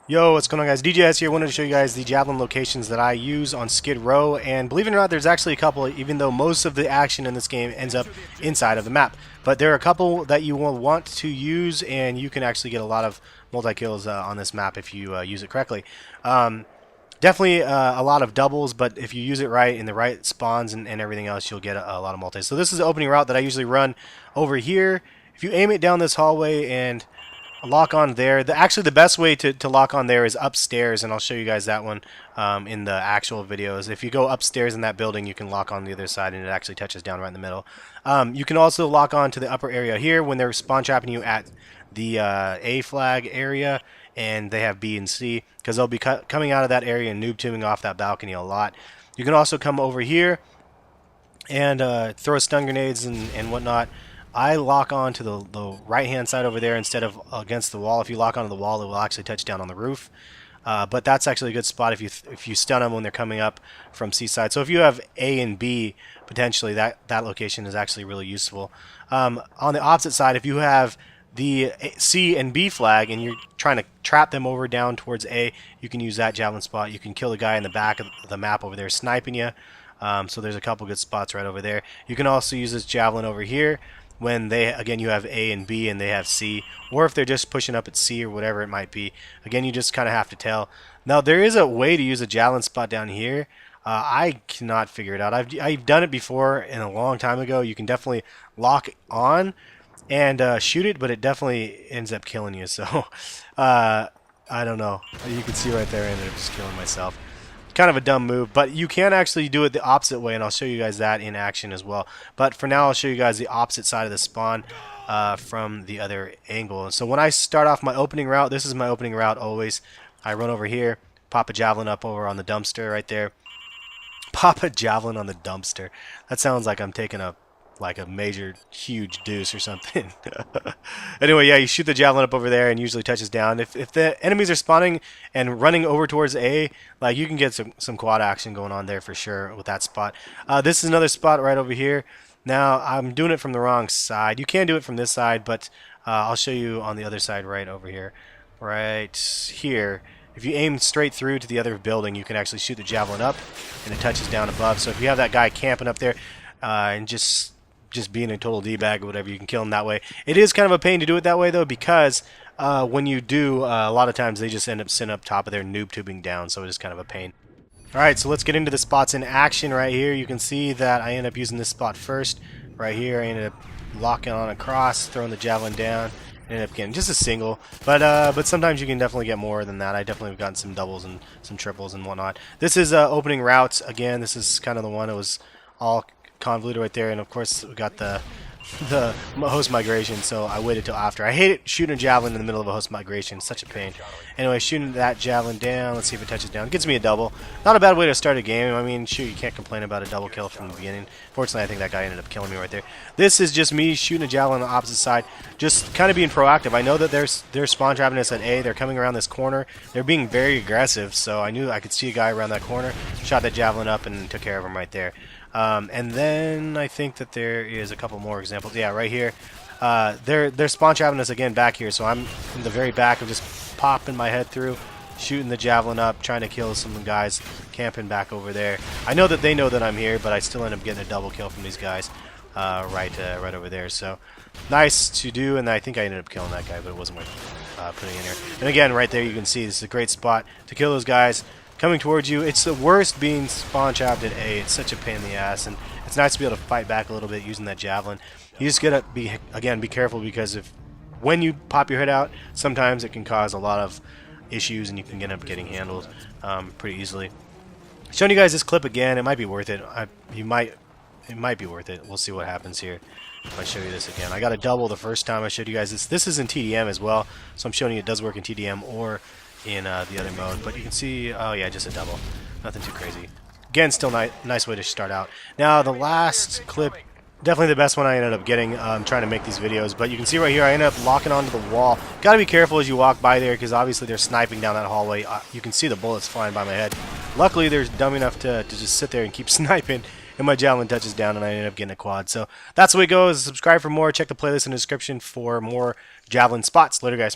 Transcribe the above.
Yo, what's going on, guys? DJS here. Wanted to show you guys the Javelin locations that I use on Skid Row, and believe it or not, there's actually a couple, even though most of the action in this game ends up inside of the map. But there are a couple that you will want to use, and you can actually get a lot of multi-kills on this map if you use it correctly. Definitely a lot of doubles, but if you use it right in the right spawns and everything else, you'll get a lot of multis. So this is the opening route that I usually run over here. If you aim it down this hallway and lock on there. Actually, the best way to lock on there is upstairs, and I'll show you guys that one in the actual videos. If you go upstairs in that building, you can lock on the other side, and it actually touches down right in the middle. You can also lock on to the upper area here when they're spawn trapping you at the A flag area, and they have B and C, because they'll be coming out of that area and noob tubing off that balcony a lot. You can also come over here and throw stun grenades and whatnot. I lock on to the right-hand side over there instead of against the wall. If you lock onto the wall, it will actually touch down on the roof. But that's actually a good spot if you stun them when they're coming up from C side. So if you have A and B, potentially that location is actually really useful. On the opposite side, if you have the C and B flag and you're trying to trap them over down towards A, you can use that javelin spot. You can kill the guy in the back of the map over there sniping you. So there's a couple good spots right over there. You can also use this javelin over here when they, again, you have A and B and they have C, or if they're just pushing up at C or whatever it might be. Again, you just kind of have to tell. Now, there is a way to use a javelin spot down here. I cannot figure it out. I've done it before in a long time ago. You can definitely lock on and shoot it, but it definitely ends up killing you. So, I don't know. You can see right there I ended up just killing myself. Kind of a dumb move, but you can actually do it the opposite way, and I'll show you guys that in action as well. But for now, I'll show you guys the opposite side of the spawn from the other angle. And so when I start off my opening route, this is my opening route always. I run over here, pop a javelin up over on the dumpster right there. Pop a javelin on the dumpster. That sounds like I'm taking a major huge deuce or something. Anyway, yeah, you shoot the javelin up over there and usually touches down. If the enemies are spawning and running over towards A, like, you can get some quad action going on there for sure with that spot. This is another spot right over here. Now I'm doing it from the wrong side. You can do it from this side, but I'll show you on the other side right over here. Right here. If you aim straight through to the other building, you can actually shoot the javelin up and it touches down above. So if you have that guy camping up there and just being a total D-bag or whatever, you can kill them that way. It is kind of a pain to do it that way, though, because when you do, a lot of times they just end up sitting up top of their noob tubing down, so it is kind of a pain. Alright, so let's get into the spots in action right here. You can see that I end up using this spot first. Right here, I ended up locking on across, throwing the javelin down, ended up getting just a single. But sometimes you can definitely get more than that. I definitely have gotten some doubles and some triples and whatnot. This is opening routes. Again, this is kind of the one. It was all convoluted right there, and of course we got the host migration, so I waited till after. I hate it shooting a javelin in the middle of a host migration. It's such a pain. Anyway, shooting that javelin down. Let's see if it touches down. Gets me a double. Not a bad way to start a game. I mean, shoot, you can't complain about a double kill from the beginning. Fortunately, I think that guy ended up killing me right there. This is just me shooting a javelin on the opposite side, just kind of being proactive. I know that they're spawn trapping us at A. They're coming around this corner. They're being very aggressive, so I knew I could see a guy around that corner. Shot that javelin up and took care of him right there. And then I think that there is a couple more examples. Yeah, right here. They're spawn trapping us again back here, so I'm in the very back of just popping my head through, shooting the javelin up, trying to kill some guys camping back over there. I know that they know that I'm here, but I still end up getting a double kill from these guys right over there. So nice to do, and I think I ended up killing that guy, but it wasn't worth putting in here. And again, right there you can see this is a great spot to kill those guys coming towards you. It's the worst being spawn trapped at A. It's such a pain in the ass, and it's nice to be able to fight back a little bit using that javelin. You just gotta be careful, because when you pop your head out, sometimes it can cause a lot of issues and you can end up getting handled pretty easily. Showing you guys this clip again, it might be worth it. It might be worth it. We'll see what happens here if I show you this again. I got a double the first time I showed you guys this. This is in TDM as well, so I'm showing you it does work in TDM or in the other mode. But you can see, oh yeah, just a double. Nothing too crazy. Again, still nice way to start out. Now, the last clip, definitely the best one I ended up getting trying to make these videos. But you can see right here, I ended up locking onto the wall. Got to be careful as you walk by there, because obviously they're sniping down that hallway. You can see the bullets flying by my head. Luckily, they're dumb enough to just sit there and keep sniping, and my javelin touches down, and I ended up getting a quad. So that's the way it goes. Subscribe for more. Check the playlist in the description for more javelin spots. Later, guys.